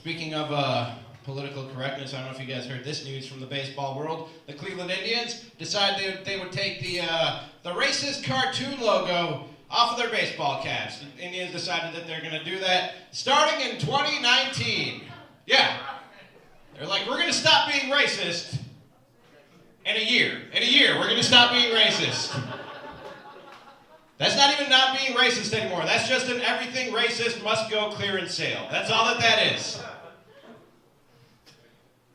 Speaking of political correctness, I don't know if you guys heard this news from the baseball world. The Cleveland Indians decided they would take the racist cartoon logo off of their baseball caps. The Indians decided that they're going to do that starting in 2019. Yeah. They're like, we're going to stop being racist in a year. In a year, we're going to stop being racist. That's not even not being racist anymore. That's just an everything racist must go clearance sale. That's all that is.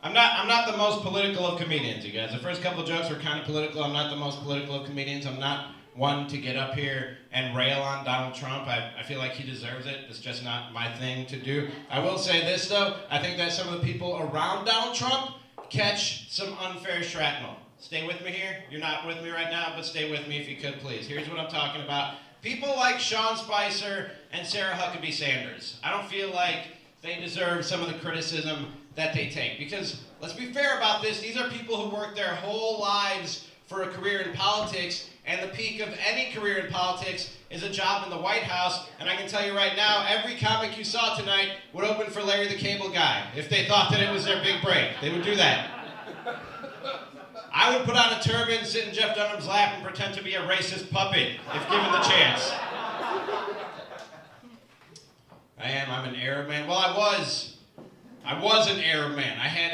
I'm not the most political of comedians, you guys. The first couple of jokes were kind of political. I'm not the most political of comedians. I'm not one to get up here and rail on Donald Trump. I feel like he deserves it. It's just not my thing to do. I will say this, though. I think that some of the people around Donald Trump catch some unfair shrapnel. Stay with me here. You're not with me right now, but stay with me if you could, please. Here's what I'm talking about. People like Sean Spicer and Sarah Huckabee Sanders. I don't feel like they deserve some of the criticism that they take. Because, let's be fair about this, these are people who work their whole lives for a career in politics, and the peak of any career in politics is a job in the White House. And I can tell you right now, every comic you saw tonight would open for Larry the Cable Guy if they thought that it was their big break. They would do that. I would put on a turban, sit in Jeff Dunham's lap, and pretend to be a racist puppet, if given the chance. I'm an Arab man. Well, I was an Arab man. I had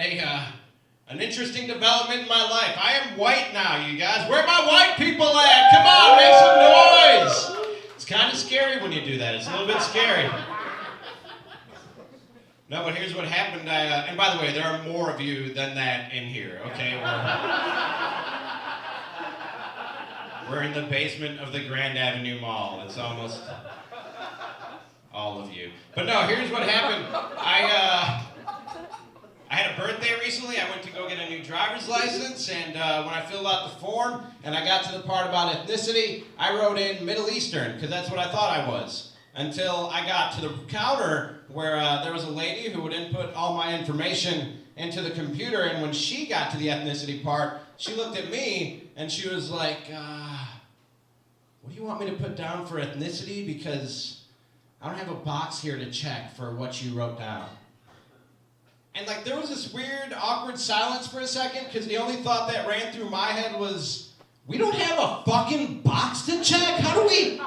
an interesting development in my life. I am white now, you guys. Where are my white people at? Come on, make some noise. It's kind of scary when you do that. It's a little bit scary. No, but here's what happened. And by the way, there are more of you than that in here, okay? We're in the basement of the Grand Avenue Mall. It's almost all of you. But no, here's what happened. I had a birthday recently. I went to go get a new driver's license, and when I filled out the form and I got to the part about ethnicity, I wrote in Middle Eastern, because that's what I thought I was. Until I got to the counter where there was a lady who would input all my information into the computer, and when she got to the ethnicity part, she looked at me and she was like, what do you want me to put down for ethnicity? Because I don't have a box here to check for what you wrote down. And like there was this weird, awkward silence for a second, because the only thought that ran through my head was, we don't have a fucking box to check? How do we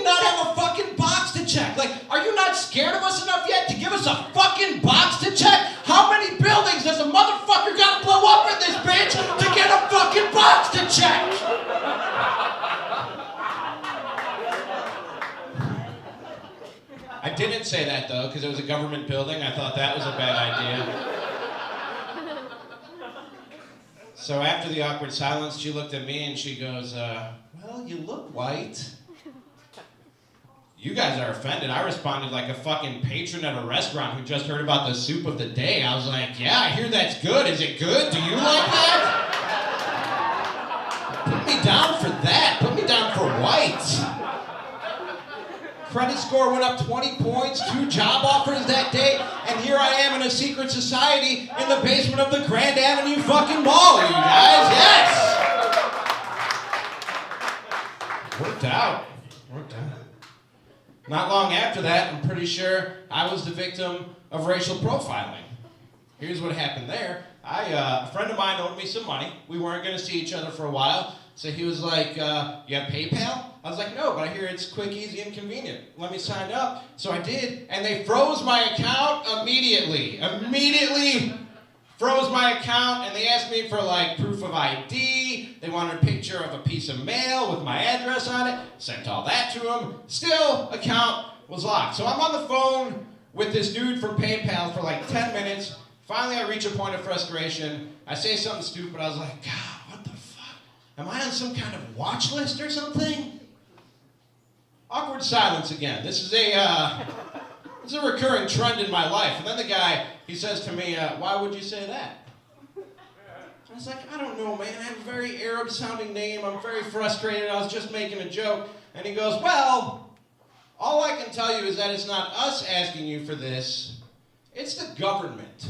not have a fucking box to check? Like, are you not scared of us enough yet to give us a fucking box to check? How many buildings does a motherfucker gotta blow up in this bitch to get a fucking box to check? I didn't say that, though, because it was a government building. I thought that was a bad idea. So after the awkward silence, she looked at me and she goes, well, you look white. You guys are offended. I responded like a fucking patron at a restaurant who just heard about the soup of the day. I was like, yeah, I hear that's good. Is it good? Do you like that? Put me down for that. Put me down for white. Credit score went up 20 points, 2 job offers that day, and here I am in a secret society in the basement of the Grand Avenue fucking mall, you guys. Yes! Worked out. Not long after that, I'm pretty sure I was the victim of racial profiling. Here's what happened there. A friend of mine owed me some money. We weren't going to see each other for a while. So he was like, you have PayPal? I was like, no, but I hear it's quick, easy, and convenient. Let me sign up. So I did, and they froze my account immediately. Immediately froze my account, and they asked me for like proof of ID. They wanted a picture of a piece of mail with my address on it. Sent all that to them. Still, account was locked. So I'm on the phone with this dude from PayPal for like 10 minutes. Finally, I reach a point of frustration. I say something stupid. I was like, God, what the fuck? Am I on some kind of watch list or something? Awkward silence again. This is a recurring trend in my life. And then the guy, he says to me, why would you say that? I was like, I don't know, man. I have a very Arab-sounding name. I'm very frustrated. I was just making a joke. And he goes, well, all I can tell you is that it's not us asking you for this. It's the government.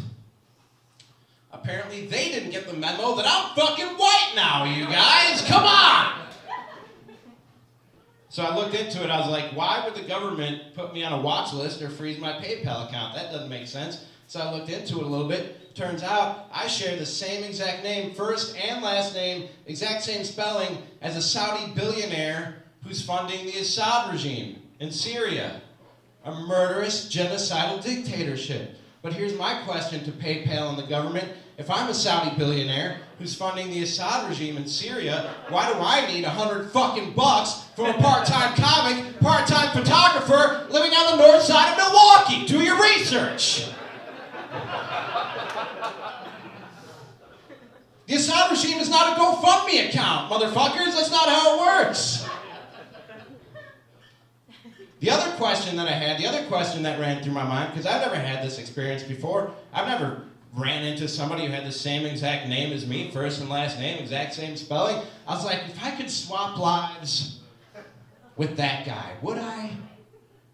Apparently, they didn't get the memo that I'm fucking white now, you guys. Come on! So I looked into it. I was like, why would the government put me on a watch list or freeze my PayPal account? That doesn't make sense. So I looked into it a little bit. Turns out I share the same exact name, first and last name, exact same spelling as a Saudi billionaire who's funding the Assad regime in Syria, a murderous, genocidal dictatorship. But here's my question to PayPal and the government. If I'm a Saudi billionaire who's funding the Assad regime in Syria, why do I need $100 fucking bucks from a part-time comic, part-time photographer living on the north side of Milwaukee? Do your research. The Assad regime is not a GoFundMe account, motherfuckers. That's not how it works. The other question that I had, the other question that ran through my mind, because I've never had this experience before. I've never ran into somebody who had the same exact name as me, first and last name, exact same spelling. I was like, if I could swap lives with that guy, would I?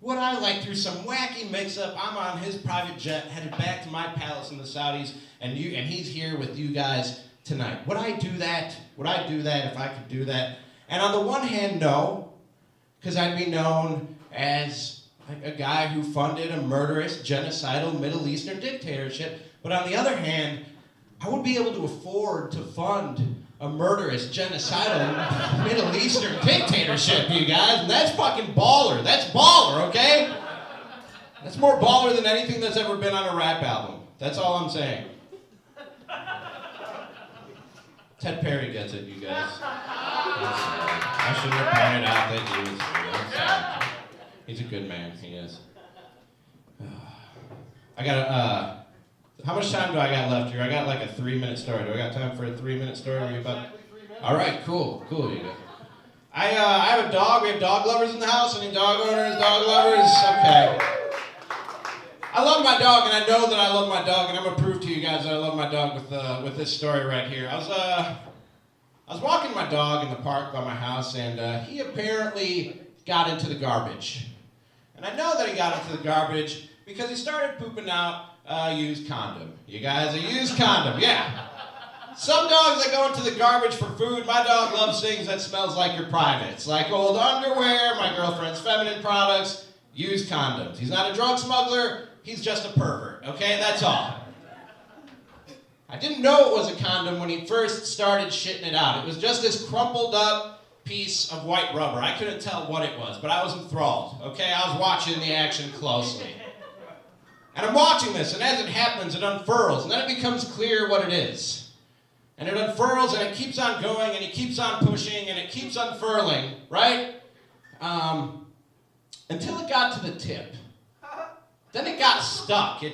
Would I, like through some wacky mix-up, I'm on his private jet, headed back to my palace in the Saudis, and he's here with you guys tonight. Would I do that? Would I do that if I could do that? And on the one hand, no, because I'd be known as like a guy who funded a murderous, genocidal Middle Eastern dictatorship. But on the other hand, I would be able to afford to fund a murderous, genocidal Middle Eastern dictatorship, you guys. And that's fucking baller. That's baller, okay? That's more baller than anything that's ever been on a rap album. That's all I'm saying. Ted Perry gets it, you guys. I shouldn't have pointed out that he was. He's a good man, he is. I got how much time do I got left here? I got like a 3-minute story. Do I got time for a 3-minute story? Are you about? All right, cool, you go. I have a dog. We have dog lovers in the house. Any dog owners, dog lovers? Okay. I love my dog, and I know that I love my dog, and I'm gonna prove to you guys that I love my dog with this story right here. I was walking my dog in the park by my house, and he apparently got into the garbage. And I know that he got into the garbage because he started pooping out a used condom. You guys, a used condom, yeah. Some dogs that go into the garbage for food, my dog loves things that smells like your privates, like old underwear, my girlfriend's feminine products, used condoms. He's not a drug smuggler, he's just a pervert, okay? That's all. I didn't know it was a condom when he first started shitting it out. It was just this crumpled up piece of white rubber. I couldn't tell what it was, but I was enthralled, okay? I was watching the action closely. And I'm watching this, and as it happens, it unfurls, and then it becomes clear what it is. And it unfurls, and it keeps on going, and he keeps on pushing, and it keeps unfurling, right? Until it got to the tip. Then it got stuck. The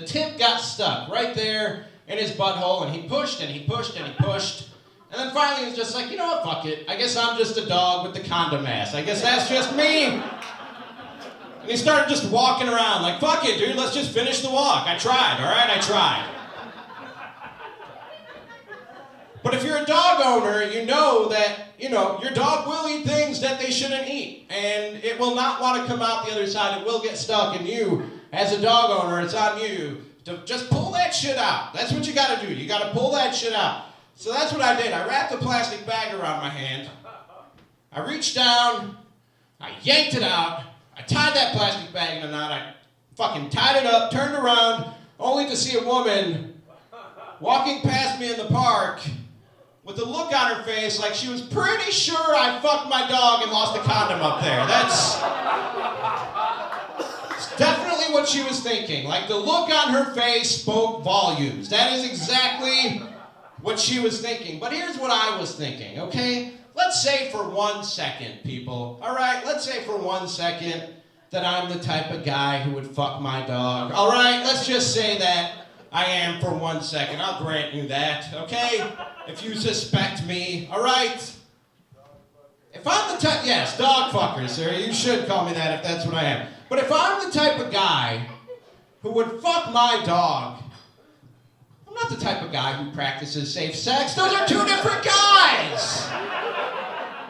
tip got stuck right there in his butthole, and he pushed, and he pushed, and he pushed. And then finally he was just like, you know what, fuck it. I guess I'm just a dog with the condom ass. I guess that's just me. And he started just walking around like, fuck it, dude, let's just finish the walk. I tried, all right? I tried. But if you're a dog owner, you know that, your dog will eat things that they shouldn't eat. And it will not want to come out the other side. It will get stuck. And you, as a dog owner, it's on you to just pull that shit out. That's what you got to do. You got to pull that shit out. So that's what I did. I wrapped a plastic bag around my hand. I reached down. I yanked it out. I tied that plastic bag in a knot. I fucking tied it up, turned around, only to see a woman walking past me in the park with a look on her face like she was pretty sure I fucked my dog and lost a condom up there. That's definitely what she was thinking. Like, the look on her face spoke volumes. That is exactly what she was thinking. But here's what I was thinking, okay? Let's say for 1 second, people, all right? Let's say for 1 second that I'm the type of guy who would fuck my dog. All right? Let's just say that I am for 1 second. I'll grant you that, okay? If you suspect me, all right? If I'm the type, yes, dog fucker, sir. You should call me that if that's what I am. But if I'm the type of guy who would fuck my dog, I'm not the type of guy who practices safe sex. Those are two different guys.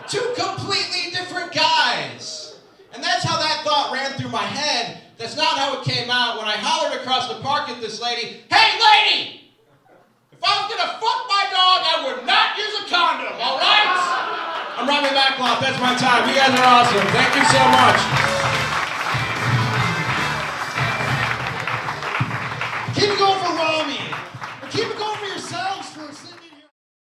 Two completely different guys. And that's how that thought ran through my head. That's not how it came out when I hollered across the park at this lady, "Hey, lady! If I was gonna fuck my dog, I would not use a condom, all right?" I'm Ramie Makhlouf. That's my time. You guys are awesome. Thank you so much. Keep it going for Ramie. Or keep it going for yourselves for Sydney.